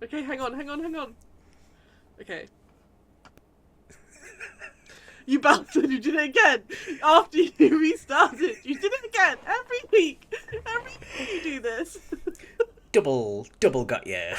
Okay, hang on. Okay. You bastard, you did it again! After you restarted, you did it again! Every week you do this. Double got ya.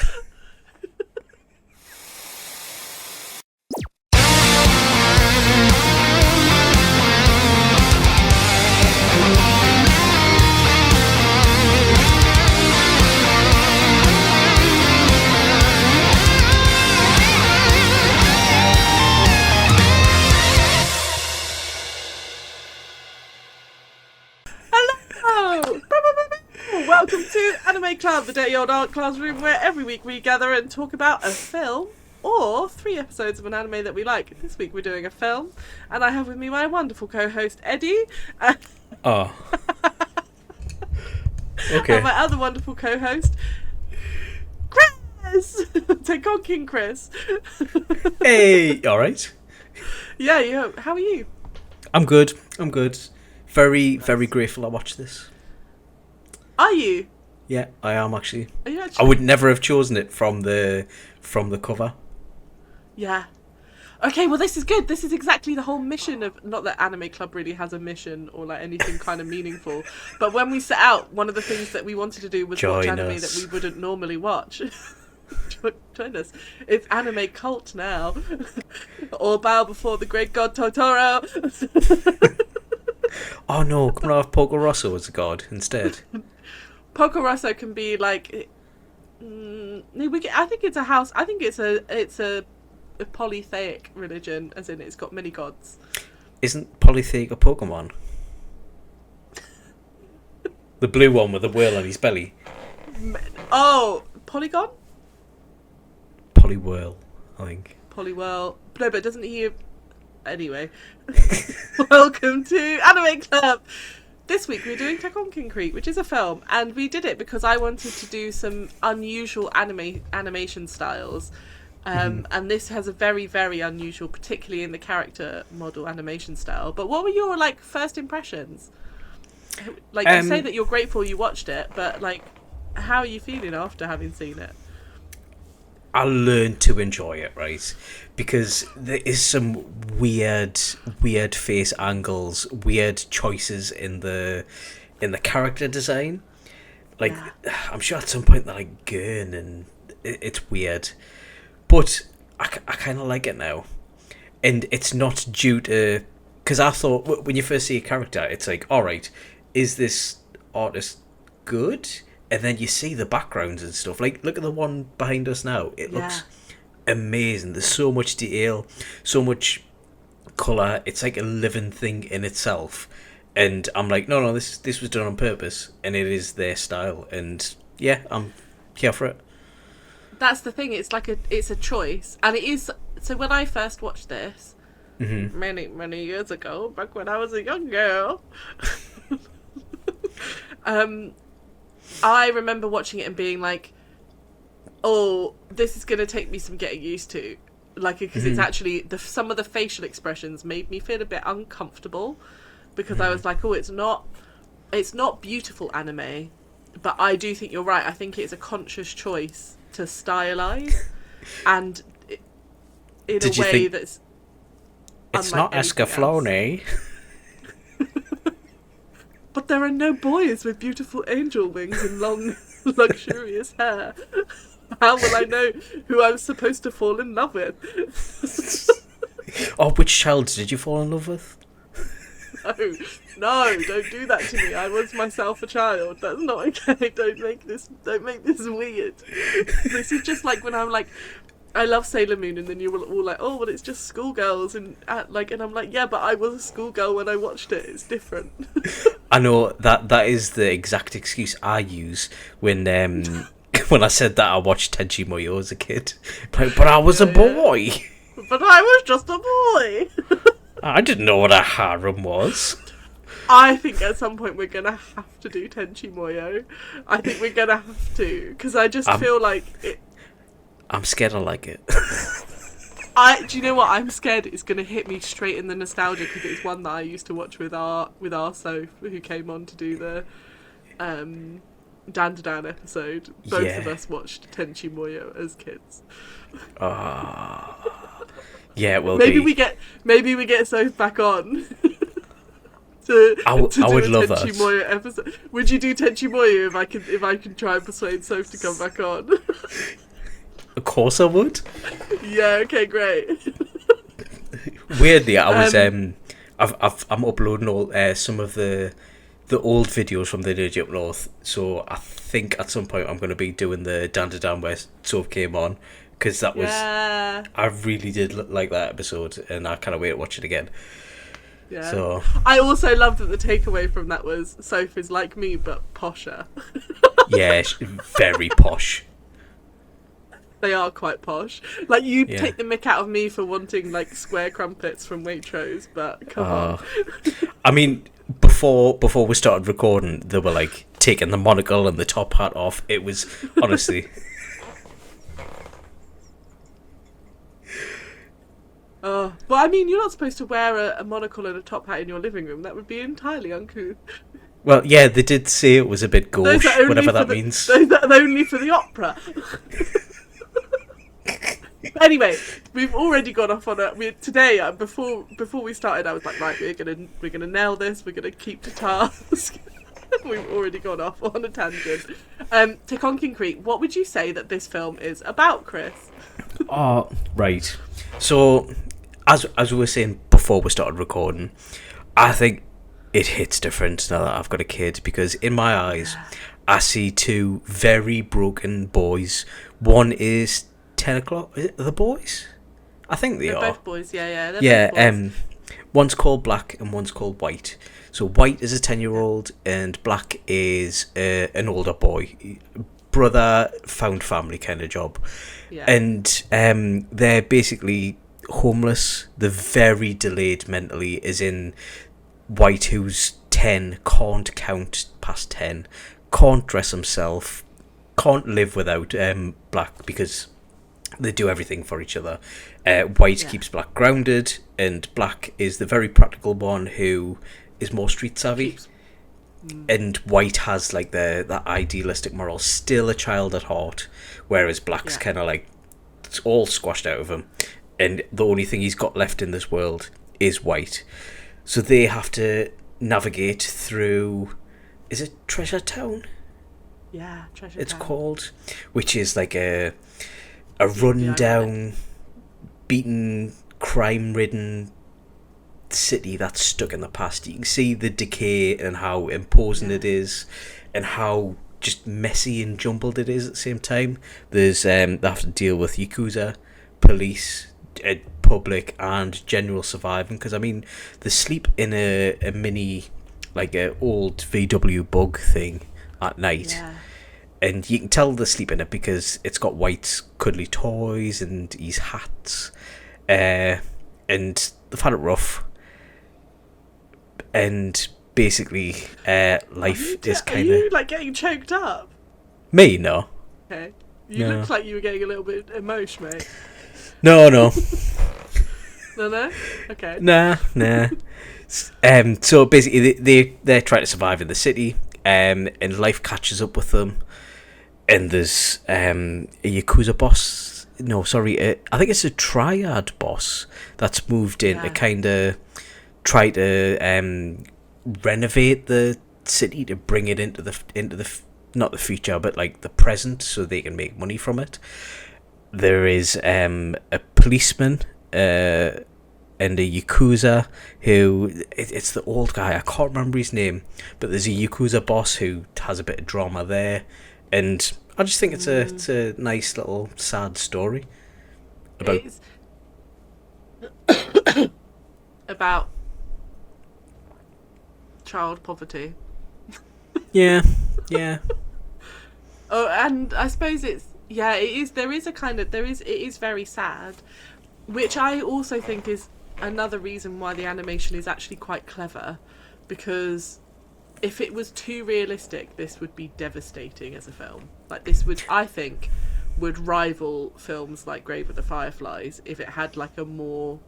Hello! Welcome to Anime Club, the dirty old art classroom where every week we gather and talk about a film or 3 episodes of an anime that we like. This week we're doing a film, and I have with me my wonderful co-host Eddie. Oh. And Okay. my other wonderful co-host, Kris! Tekkonkinkreet. Hey, alright. Yeah, how are you? I'm good. Very grateful I watched this. Are you? Yeah, I am actually. Are you actually? I would never have chosen it from the cover. Yeah. Okay, well this is good. This is exactly the whole mission of, not that Anime Club really has a mission or like anything kind of meaningful, but when we set out, one of the things that we wanted to do was watch anime that we wouldn't normally watch. Join us. It's anime cult now. Or bow before the great god Totoro. Oh no, come on, have Poco Rosso as a god instead. Poco Rosso can be like, I think it's a house. I think it's a polytheic religion, as in it's got many gods. Isn't Polytheic a Pokemon? The blue one with the whale on his belly. Oh, Polygon? Polywhirl, I think. Polywhirl. No, but doesn't he... Anyway. Welcome to Anime Club! This week we're doing Tekkonkinkreet, which is a film, and we did it because I wanted to do some unusual animation styles. And this has a very, very unusual, particularly in the character model animation style. But what were your, like, first impressions? Like, you say that you're grateful you watched it, but, like, how are you feeling after having seen it? I learned to enjoy it, right? Because there is some weird face angles, weird choices in the character design. Like, yeah. I'm sure at some point they're like gurn and it's weird. But I kind of like it now. And it's not due to... Because I thought, when you first see a character, it's like, alright, is this artist good? And then you see the backgrounds and stuff. Like, look at the one behind us now. It looks amazing. There's so much detail, so much colour. It's like a living thing in itself. And I'm like, no, this was done on purpose. And it is their style. And yeah, I'm here for it. That's the thing. It's like it's a choice. And it is... So when I first watched this, many years ago, back when I was a young girl... I remember watching it and being like, oh, this is going to take me some getting used to. Like, because it's actually, some of the facial expressions made me feel a bit uncomfortable. Because I was like, oh, it's not beautiful anime. But I do think you're right. I think it's a conscious choice to stylize. And in a way that's... It's not Escaflowne. But there are no boys with beautiful angel wings and long, luxurious hair. How will I know who I'm supposed to fall in love with? Oh, which child did you fall in love with? No, don't do that to me. I was myself a child. That's not okay. Don't make this weird. This is just like when I'm like, I love Sailor Moon, and then you were all like, oh, but it's just schoolgirls, and I'm like, yeah, but I was a schoolgirl when I watched it. It's different. I know that is the exact excuse I use when when I said that I watched Tenchi Muyo as a kid. But I was a boy. But I was just a boy. I didn't know what a harem was. I think at some point we're gonna have to do Tenchi Muyo. I think we're gonna have to, because I just feel like it. I'm scared I like it. Do you know what? I'm scared it's going to hit me straight in the nostalgia, because it's one that I used to watch with our Soph, who came on to do the Dandadan episode. Both of Yeah. us watched Tenchi Muyo as kids. Yeah, it will Maybe be. we get Soph back on to I do would a love Tenchi that. Muyo episode. Would you do Tenchi Muyo if I can try and persuade Soph to come back on? Of course I would. Yeah. Okay. Great. Weirdly, I was I'm uploading all some of the old videos from the Nerdy Up North. So I think at some point I'm going to be doing the Dandadan where Soph came on, because that was Yeah. I really did like that episode, and I can't wait to watch it again. Yeah. So I also loved that the takeaway from that was Soph is like me but posher. yeah, very posh. They are quite posh. Like, you Yeah. take the mick out of me for wanting, like, square crumpets from Waitrose, but come on. I mean, before we started recording, they were like taking the monocle and the top hat off. It was honestly. But I mean, you're not supposed to wear a monocle and a top hat in your living room. That would be entirely uncouth. Well, yeah, they did say it was a bit gauche, whatever that means. Those are only for the opera. Anyway, we've already gone off on today. Before we started, I was like, right, we're gonna nail this. We're gonna keep to task. We've already gone off on a tangent. Tekkonkinkreet, what would you say that this film is about, Kris? Oh, right. So, as we were saying before we started recording, I think it hits different now that I've got a kid, because in my eyes, I see two very broken boys. One is 10 o'clock. Is it the boys? I think They're are. both boys, yeah. Yeah, both boys. One's called Black and one's called White. So White is a 10-year-old and Black is an older boy. Brother found family kind of job. Yeah. And they're basically homeless. They're very delayed mentally, as in White, who's 10, can't count past 10, can't dress himself, can't live without Black, because they do everything for each other. White keeps Black grounded, and Black is the very practical one who is more street savvy. And White has like that idealistic moral, still a child at heart, whereas Black's kind of like, it's all squashed out of him, and the only thing he's got left in this world is White. So they have to navigate through, is it Treasure Town? Yeah, Treasure It's Town. called, which is like a rundown, beaten, crime-ridden city that's stuck in the past. You can see the decay and how imposing it is, and how just messy and jumbled it is at the same time. There's they have to deal with Yakuza, police, public, and general surviving. Because I mean, they sleep in a mini, like a old VW Bug thing at night. Yeah. And you can tell they're sleeping in it because it's got White's cuddly toys and his hats. And they've had it rough. And basically, life is kind Are of... you, like, getting choked up? Me? No. Okay. You No. looked like you were getting a little bit emotional, mate. No. No? Okay. Nah. So basically, they're trying to survive in the city, and life catches up with them. And there's a Yakuza boss. No, sorry, I think it's a triad boss that's moved in to kind of try to renovate the city to bring it into the not the future, but like the present, so they can make money from it. There is a policeman and a Yakuza who it's the old guy. I can't remember his name, but there's a Yakuza boss who has a bit of drama there, and I just think it's a nice little sad story about about child poverty. yeah. Oh, and I suppose it is. It is very sad, which I also think is another reason why the animation is actually quite clever, because if it was too realistic, this would be devastating as a film. Like, this would, I think, would rival films like Grave with the Fireflies if it had like a more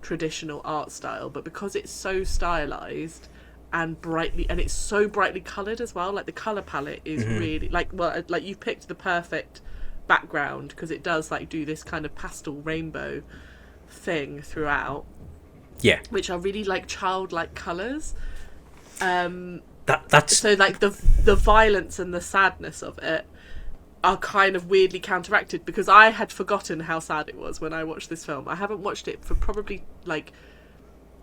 traditional art style. But because it's so stylized and it's so brightly coloured as well. Like the colour palette is really like you've picked the perfect background, because it does like do this kind of pastel rainbow thing throughout. Yeah, which are really like childlike colours. That's so like the violence and the sadness of it are kind of weirdly counteracted, because I had forgotten how sad it was when I watched this film. I haven't watched it for probably like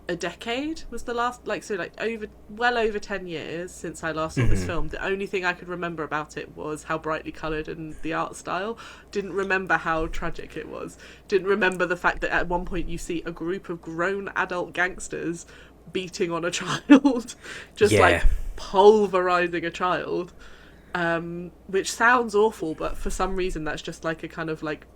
a decade was the last, like, so like over 10 years since I last saw this film. The only thing I could remember about it was how brightly coloured and the art style. Didn't remember how tragic it was. Didn't remember the fact that at one point you see a group of grown adult gangsters beating on a child. Just like pulverising a child. Which sounds awful, but for some reason that's just like a kind of like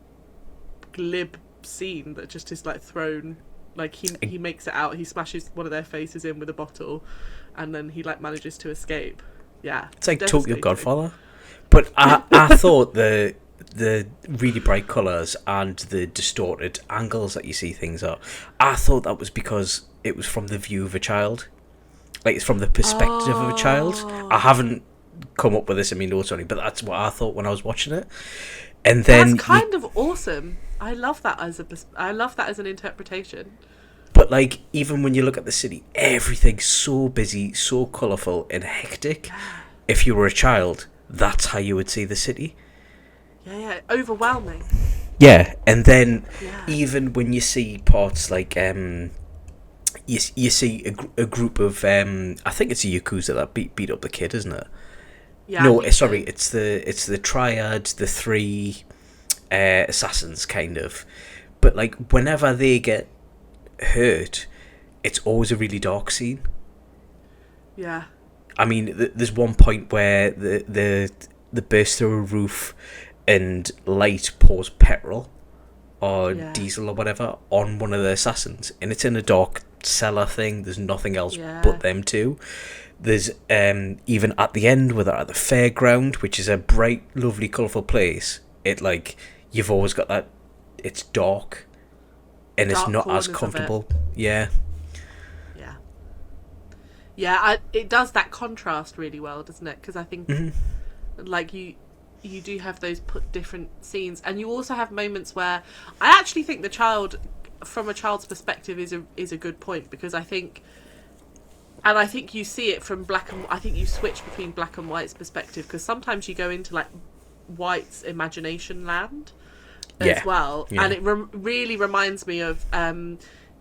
glib scene that just is like thrown. Like he makes it out, he smashes one of their faces in with a bottle, and then he like manages to escape. Yeah, it's like Tokyo Godfather. But I thought the really bright colours and the distorted angles that you see things are, I thought that was because it was from the view of a child. Like, it's from the perspective of a child. I haven't come up with this in my notes or anything, but that's what I thought when I was watching it. And then that's kind of awesome. I love that as an interpretation. But like, even when you look at the city, everything's so busy, so colourful and hectic. If you were a child, that's how you would see the city. Yeah, overwhelming. Yeah, and then even when you see parts like you see a group of I think it's a Yakuza that beat up the kid, isn't it? Yeah. No, sorry, it's the triad, the three assassins, kind of. But like, whenever they get hurt, it's always a really dark scene. Yeah. I mean, there's one point where the burst through a roof and light pours petrol or diesel or whatever on one of the assassins, and it's in a dark cellar thing. There's nothing else but them two. There's even at the end where they're at the fairground, which is a bright, lovely, colourful place. It like, you've always got that, it's dark and it's not as comfortable. Yeah. It does that contrast really well, doesn't it? Because I think like you do have those different scenes, and you also have moments where I actually think the child, from a child's perspective, is a good point, because I think you see it from black and I think you switch between black and white's perspective, because sometimes you go into like white's imagination land as well, and it really reminds me of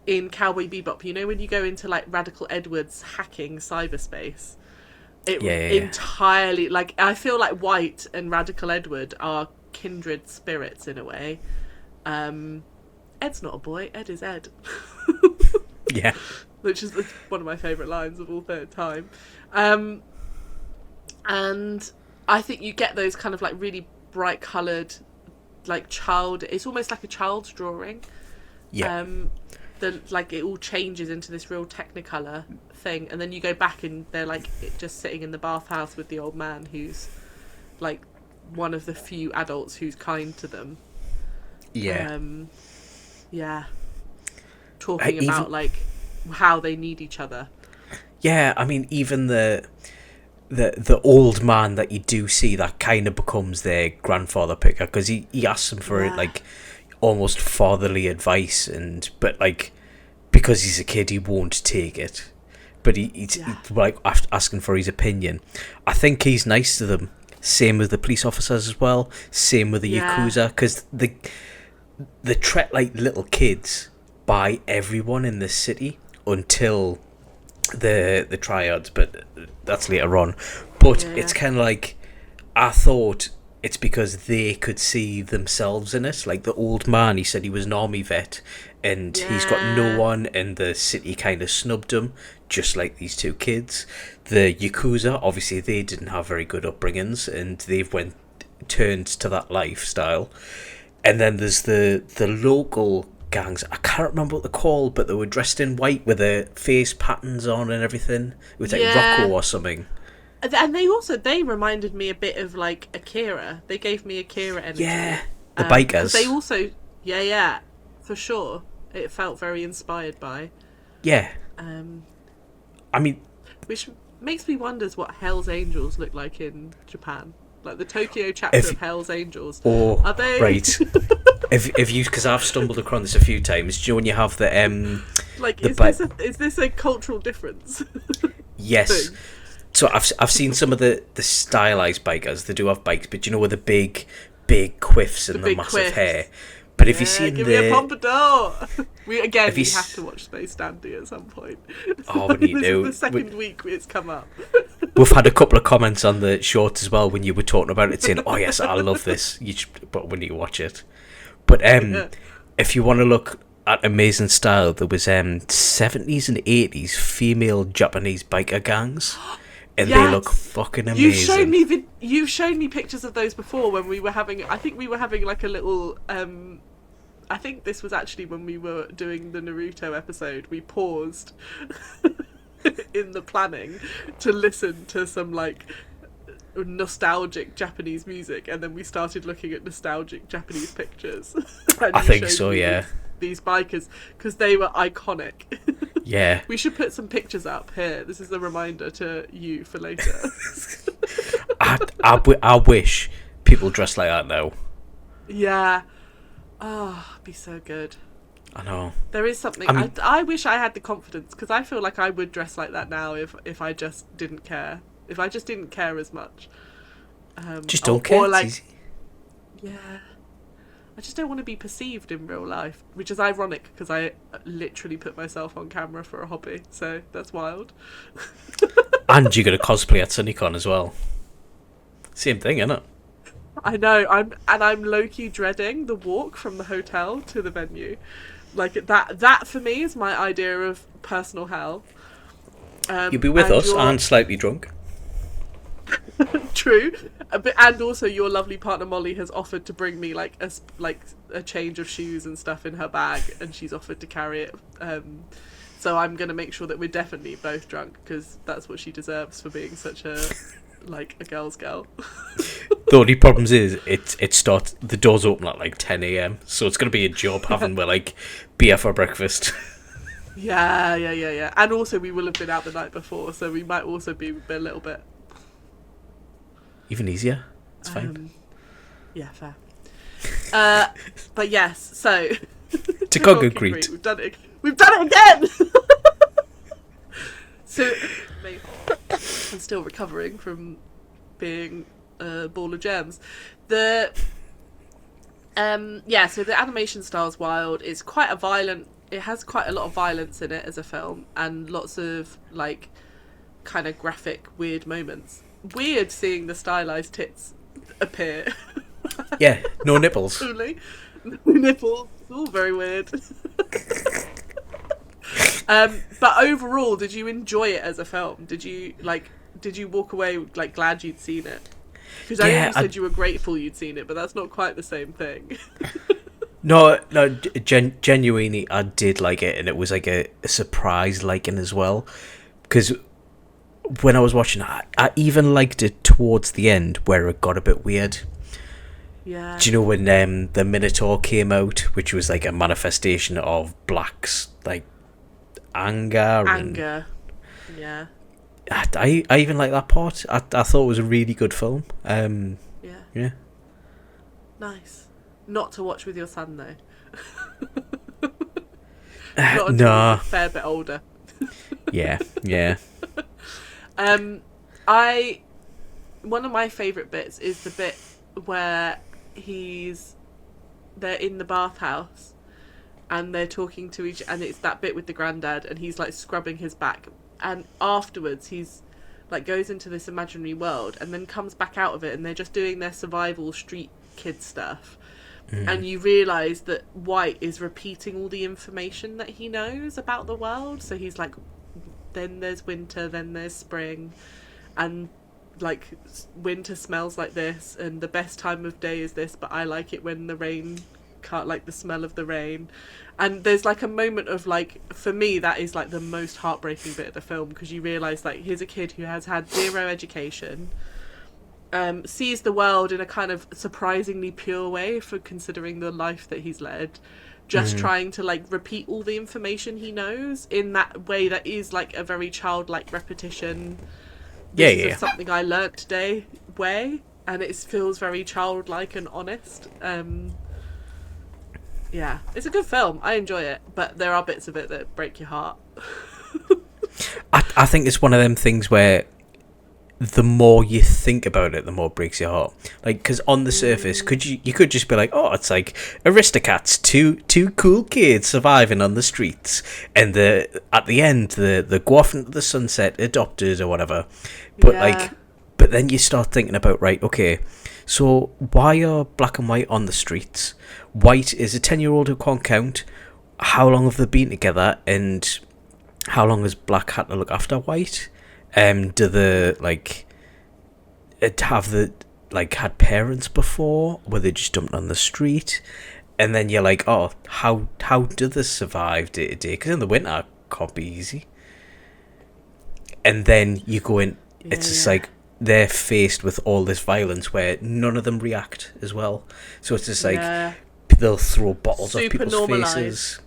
in Cowboy Bebop, you know, when you go into like Radical Edwards hacking cyberspace, entirely, like, I feel like White and Radical Edward are kindred spirits in a way. Ed's not a boy, Ed is Ed. Yeah. Which is one of my favourite lines of all time. And I think you get those kind of like really bright coloured, like it's almost like a child's drawing. Yeah. Like, it all changes into this real Technicolor thing, and then you go back and they're like just sitting in the bathhouse with the old man, who's like one of the few adults who's kind to them. Talking about like how they need each other. Yeah, I mean, even the old man that you do see that kind of becomes their grandfather figure, because he asks them for like almost fatherly advice, but like, because he's a kid, he won't take it, but he's like asking for his opinion. I think he's nice to them. Same with the police officers as well. Same with the Yakuza, because they treat like little kids by everyone in the city until the triads, but that's later on. But it's kind of like, I thought it's because they could see themselves in it. Like the old man, he said he was an army vet, and he's got no one, and the city kind of snubbed him, just like these two kids. The Yakuza, obviously, they didn't have very good upbringings, and they've turned to that lifestyle. And then there's the local gangs. I can't remember what they're called, but they were dressed in white with the face patterns on and everything. It was like Rocco or something. And they reminded me a bit of like Akira. They gave me Akira energy. Yeah, the bikers. They also, for sure. It felt very inspired by. Yeah. I mean, Which makes me wonder what Hell's Angels look like in Japan. Like the Tokyo chapter of Hell's Angels. Oh, are they right. If you, because I've stumbled across this a few times. Do you know when you have the like the is this a cultural difference? Yes. thing? So I've seen some of the stylized bikers. They do have bikes, but you know with the big quiffs and the big massive quiffs. hair. But if you see give me a pompadour. We have to watch Space Dandy at some point. Oh, we need this to. is the second week it's come up. We've had a couple of comments on the shorts as well when you were talking about it, saying, "Oh yes, I love this." But when you watch it, but if you want to look at amazing style, there was 70s and 80s female Japanese biker gangs, and they look fucking amazing. You've shown me pictures of those before when we were having. I think we were having like a little. I think this was actually when we were doing the Naruto episode. We paused in the planning to listen to some like nostalgic Japanese music, and then we started looking at nostalgic Japanese pictures. I think so, yeah. These bikers, because they were iconic. Yeah. We should put some pictures up here. This is a reminder to you for later. I wish people dressed like that now. Yeah. Oh, it'd be so good. I know. There is something. I wish I had the confidence, because I feel like I would dress like that now if I just didn't care. If I just didn't care as much. Just don't care. Or like, yeah. I just don't want to be perceived in real life, which is ironic because I literally put myself on camera for a hobby, so that's wild. And you're going to cosplay at SunnyCon as well. Same thing, isn't it? I know. I'm low-key dreading the walk from the hotel to the venue. Like that for me is my idea of personal hell. You'll be with us and slightly drunk. True, and also your lovely partner Molly has offered to bring me like a change of shoes and stuff in her bag, and she's offered to carry it. So I'm gonna make sure that we're definitely both drunk, because that's what she deserves for being such a a girl's girl. The only problems is the doors open at like 10 a.m, so it's gonna be a job having beer for breakfast. Yeah, and also we will have been out the night before, so we might also be a little bit. Even easier. It's fine. Yeah, fair. But yes, so Tekkonkinkreet. We've done it again. So I'm still recovering from being a ball of gems. So the animation style's wild. It's quite a violent. It has quite a lot of violence in it as a film, and lots of kind of graphic, weird moments. Weird seeing the stylized tits appear. Yeah, no nipples. Truly. No nipples. It's all very weird. But overall, did you enjoy it as a film? Did you walk away glad you'd seen it? Because I know you said you were grateful you'd seen it, but that's not quite the same thing. No, genuinely, I did like it, and it was like a surprise liking as well. Because when I was watching it, I even liked it towards the end, where it got a bit weird. Yeah. Do you know when the Minotaur came out, which was like a manifestation of Black's anger? Yeah. I even like that part. I thought it was a really good film. Yeah. Nice. Not to watch with your son though. Not until Nah. he's a fair bit older. Yeah. One of my favourite bits is the bit where they're in the bathhouse and they're talking to and it's that bit with the granddad, and he's scrubbing his back, and afterwards he's goes into this imaginary world and then comes back out of it, and they're just doing their survival street kid stuff. And you realise that White is repeating all the information that he knows about the world. So he's then there's winter, then there's spring, and winter smells like this, and the best time of day is this, but I like it when the rain can't, the smell of the rain. And there's a moment of for me that is the most heartbreaking bit of the film, because you realise here's a kid who has had zero education, sees the world in a kind of surprisingly pure way for considering the life that he's led. Just trying to like repeat all the information he knows in that way that is like a very childlike repetition. This is something I learnt today way, and it feels very childlike and honest. Yeah, it's a good film. I enjoy it, but there are bits of it that break your heart. I think it's one of them things where the more you think about it, the more it breaks your heart. Like, because on the surface, you could just be like, oh, it's like Aristocats, two cool kids surviving on the streets, and at the end, the go off into the sunset, adopted or whatever. But but then you start thinking about, right, okay, so why are black and white on the streets? White is a 10-year-old who can't count. How long have they been together, and how long has black had to look after white? Do the have the had parents before? Were they just dumped on the street? And then you're like, oh, how do they survive day to day? Because in the winter, it can't be easy. And then you go in, it's just like they're faced with all this violence where none of them react as well. So it's just like they'll throw bottles at people's faces.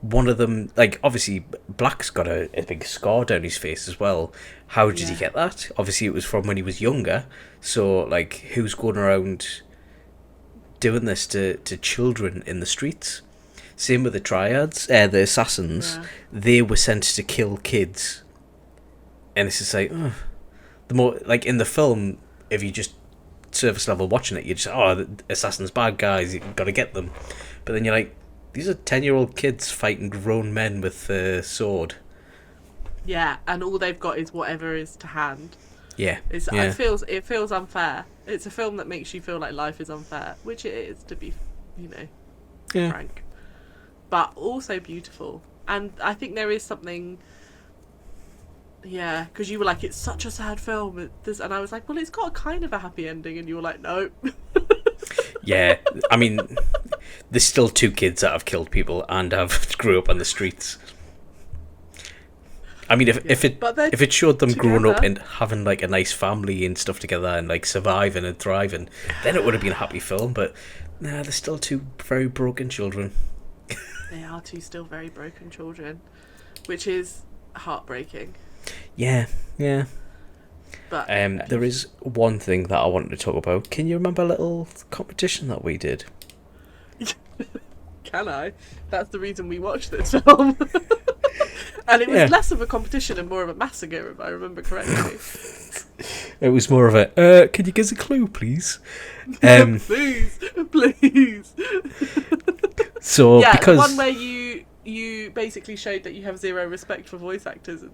One of them, like, obviously, Black's got a big scar down his face as well. How did he get that? Obviously, it was from when he was younger. So, like, who's going around doing this to children in the streets? Same with the triads, the assassins. Yeah. They were sent to kill kids. And it's just like, the more, like, in the film, if you just surface level watching it, you're just, oh, the assassins bad guys, you've got to get them. But then you're like, these are 10-year-old kids fighting grown men with a sword. Yeah, and all they've got is whatever is to hand. Yeah. It feels unfair. It's a film that makes you feel like life is unfair, which it is, to be, frank. But also beautiful. And I think there is something... Yeah, because you were like, it's such a sad film. And I was like, well, it's got a kind of a happy ending. And you were like, no. Yeah, I mean... There's still 2 kids that have killed people and have grew up on the streets. I mean, if it showed them growing up and having like a nice family and stuff together and like surviving and thriving, then it would have been a happy film. But nah, there's still 2 very broken children. They are 2 still very broken children, which is heartbreaking. Yeah. But there is one thing that I wanted to talk about. Can you remember a little competition that we did? Can I? That's the reason we watched this film. And it was less of a competition and more of a massacre, if I remember correctly. It was more of a, can you give us a clue, please? Please. So, because... the one where you basically showed that you have zero respect for voice actors.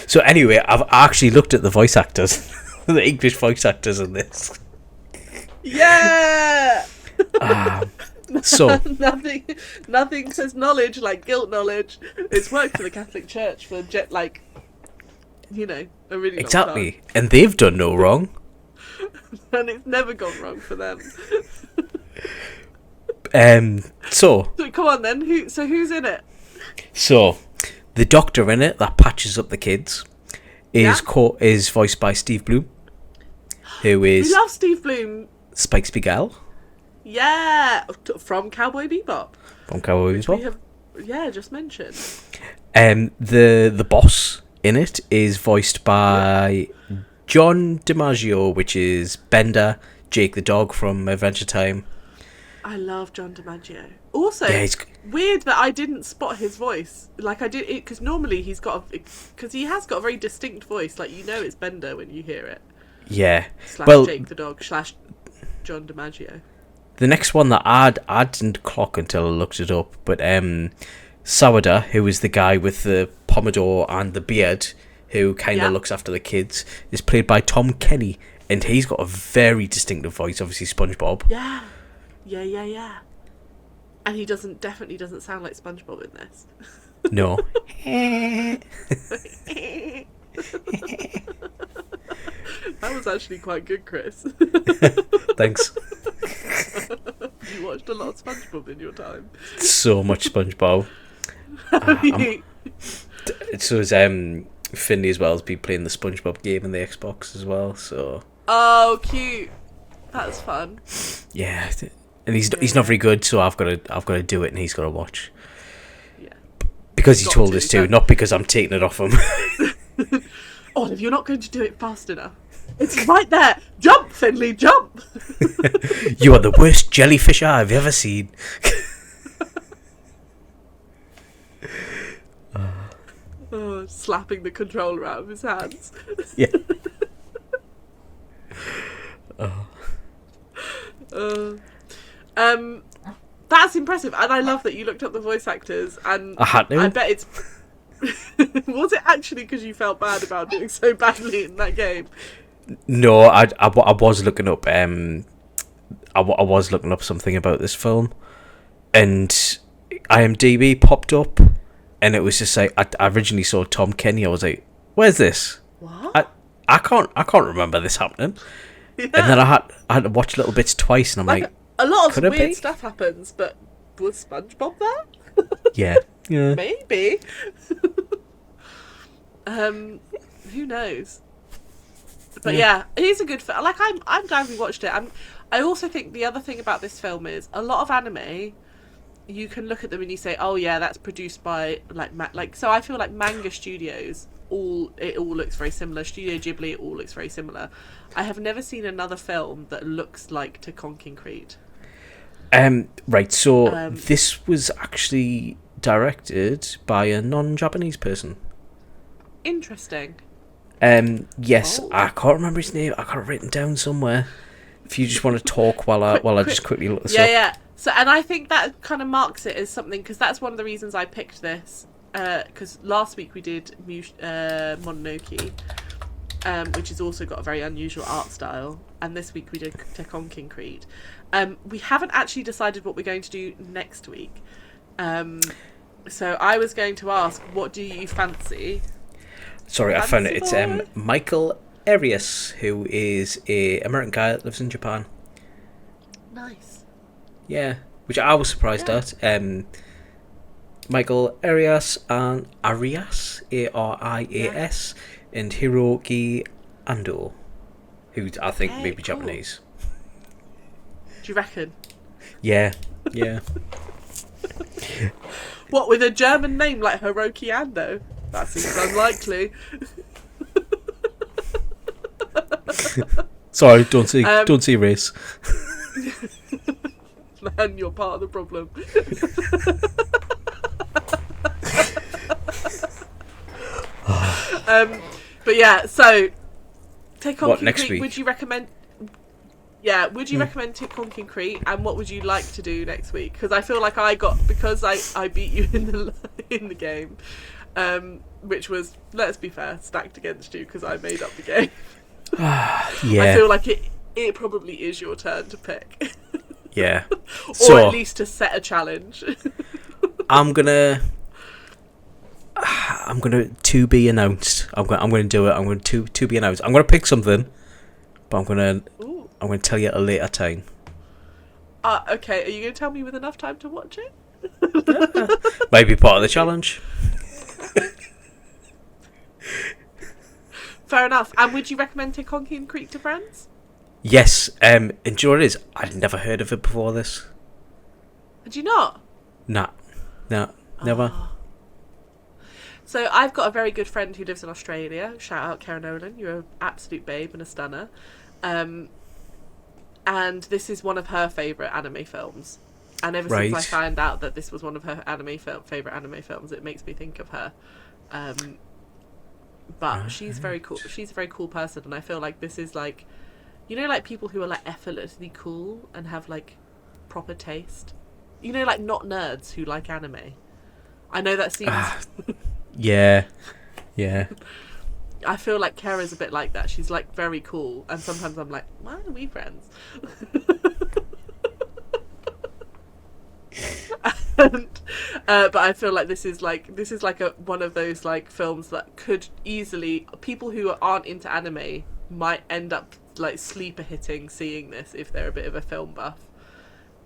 So anyway, I've actually looked at the voice actors, the English voice actors in this. Yeah! So nothing says knowledge like guilt knowledge. It's worked for the Catholic Church for a really long exactly time. And they've done no wrong. And it's never gone wrong for them. So come on then, who's in it? So the doctor in it that patches up the kids is voiced by Steve Bloom, who is... We love Steve Bloom. Spike Spiegel. Yeah, from Cowboy Bebop. We have, just mentioned. The boss in it is voiced by John DiMaggio, which is Bender, Jake the dog from Adventure Time. I love John DiMaggio. Also, weird that I didn't spot his voice. Like I did, because normally he has got a very distinct voice. Like it's Bender when you hear it. Yeah. / Jake the dog / John DiMaggio. The next one that I didn't clock until I looked it up, but Sawada, who is the guy with the pompadour and the beard, who kind of looks after the kids, is played by Tom Kenny, and he's got a very distinctive voice. Obviously, SpongeBob. Yeah. And he definitely doesn't sound like SpongeBob in this. No. That was actually quite good, Kris. Thanks. You watched a lot of SpongeBob in your time. So much SpongeBob. So it's Finley as well has been playing the SpongeBob game in the Xbox as well. So Oh, cute. That's fun. yeah, and he's not very good, so I've got to do it, and he's got to watch. Yeah. Because he told to, us to, not because I'm taking it off him. Olive, you're not going to do it fast enough. It's right there. Jump, Finley, jump. You are the worst jellyfish I've ever seen. Oh, slapping the controller out of his hands. Yeah. That's impressive, and I love that you looked up the voice actors. And I had to. I bet it's. Was it actually because you felt bad about doing so badly in that game? No, I was looking up. I was looking up something about this film, and IMDb popped up, and it was just like I originally saw Tom Kenny. I was like, "Where's this?" What? I can't remember this happening. Yeah. And then I had to watch little bits twice, and I'm like a lot of could it weird be? stuff happens, but was SpongeBob there? yeah. Maybe. Who knows? But yeah, he's a good film. Like I'm glad we watched it. I also think the other thing about this film is a lot of anime. You can look at them and you say, "Oh yeah, that's produced by like." So I feel like manga studios. It all looks very similar. Studio Ghibli, it all looks very similar. I have never seen another film that looks like Tekkonkinkreet. Right. So this was actually directed by a non-Japanese person. Interesting. Yes, Oh. I can't remember his name. I got it written down somewhere. If you just want to talk while I just quickly look this up. Yeah. So, and I think that kind of marks it as something, because that's one of the reasons I picked this. Because last week we did Mononoke, which has also got a very unusual art style, and this week we did Tekkonkinkreet. We haven't actually decided what we're going to do next week. So I was going to ask, what do you fancy? Sorry, I found it. It's Michael Arias, who is a American guy that lives in Japan. Nice. Yeah, which I was surprised at. Michael Arias and Arias, Arias, and Hiroki Ando, who I think may be cool. Japanese. Do you reckon? Yeah. What, with a German name like Hiroki Ando? That seems unlikely. Sorry, don't say race. Man, you're part of the problem. But yeah, so What, next Tekkonkinkreet, week? would you recommend? Yeah, would you recommend Tekkonkinkreet, and what would you like to do next week? Because I feel like because I beat you in the game, which was, let's be fair, stacked against you because I made up the game. Yeah. I feel like it probably is your turn to pick. Yeah. Or at least to set a challenge. I'm gonna to be announced. I'm gonna do it. I'm going to be announced. I'm gonna pick something, but I'm gonna tell you at a later time. Okay. Are you going to tell me with enough time to watch it? Maybe part of the challenge. Fair enough. And would you recommend Tekkonkinkreet to friends? Yes. And do you know what it is? I'd never heard of it before this. Did you not? Nah. No. Never. So I've got a very good friend who lives in Australia. Shout out Karen Nolan. You're an absolute babe and a stunner. And this is one of her favourite anime films. And ever since I found out that this was one of her favourite anime films, it makes me think of her. But she's very cool. She's a very cool person, and I feel like this is like, you know, like people who are like effortlessly cool and have like proper taste. You know, like not nerds who like anime. I know that seems. Yeah. I feel like Kara's a bit like that. She's like very cool, and sometimes I'm like, why are we friends? But I feel like this is like one of those like films that could easily, people who aren't into anime might end up like sleeper hitting seeing this if they're a bit of a film buff.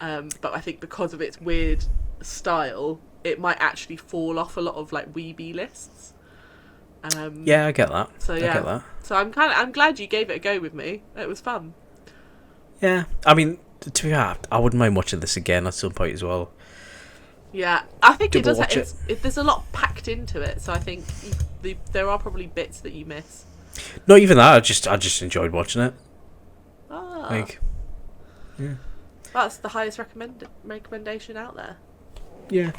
But I think because of its weird style, it might actually fall off a lot of like weeby lists. Yeah, I get that. So I yeah. get that. So I'm glad you gave it a go with me. It was fun. Yeah, I mean, to be fair, I wouldn't mind watching this again at some point as well. Yeah, I think it Double does. watch it. There's a lot packed into it, so I think there are probably bits that you miss. Not even that. I just enjoyed watching it. Ah, Like, yeah. that's the highest recommendation out there. Yeah.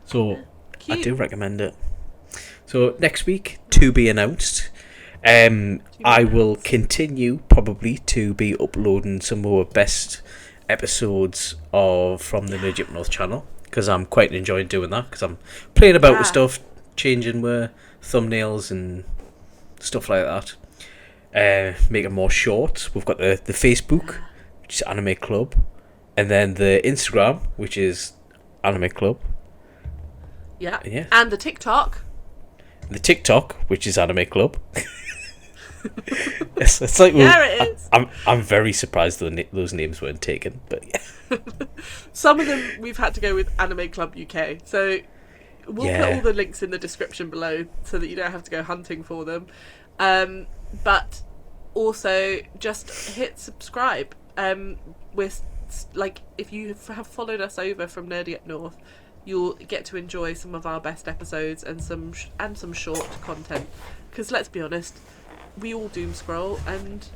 So Cute. I do recommend it. So next week, to be announced. I will continue probably to be uploading some more best episodes of from the Nerd Up North channel, because I'm quite enjoying doing that, because I'm playing about with stuff, changing with thumbnails and stuff like that. Making more shorts. We've got the Facebook, which is Anime Club, and then the Instagram, which is Anime Club. Yeah. Yeah. And the TikTok. The TikTok, which is Anime Club. it's like It is. I'm very surprised those names weren't taken, but yeah. Some of them we've had to go with Anime Club UK, so we'll put all the links in the description below so that you don't have to go hunting for them. But also just hit subscribe. We're like, if you have followed us over from Nerdy Up North, you'll get to enjoy some of our best episodes and some short content. Because let's be honest, we all doom scroll, and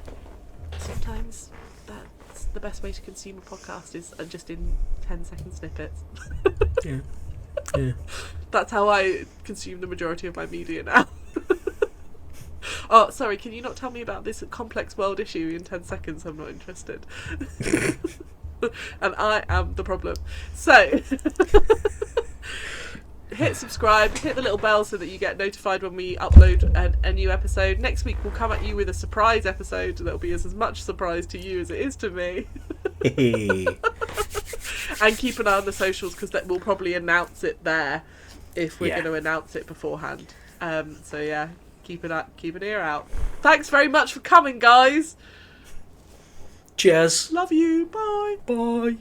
sometimes that's the best way to consume a podcast is just in 10-second snippets. Yeah. That's how I consume the majority of my media now. Oh, sorry, can you not tell me about this complex world issue in 10 seconds? I'm not interested. And I am the problem. So, hit subscribe, hit the little bell so that you get notified when we upload a new episode. Next week we'll come at you with a surprise episode that'll be as much surprise to you as it is to me. And keep an eye on the socials, because we'll probably announce it there if we're going to announce it beforehand. So yeah, keep an ear out. Thanks very much for coming, guys. Cheers. Love you. Bye. Bye.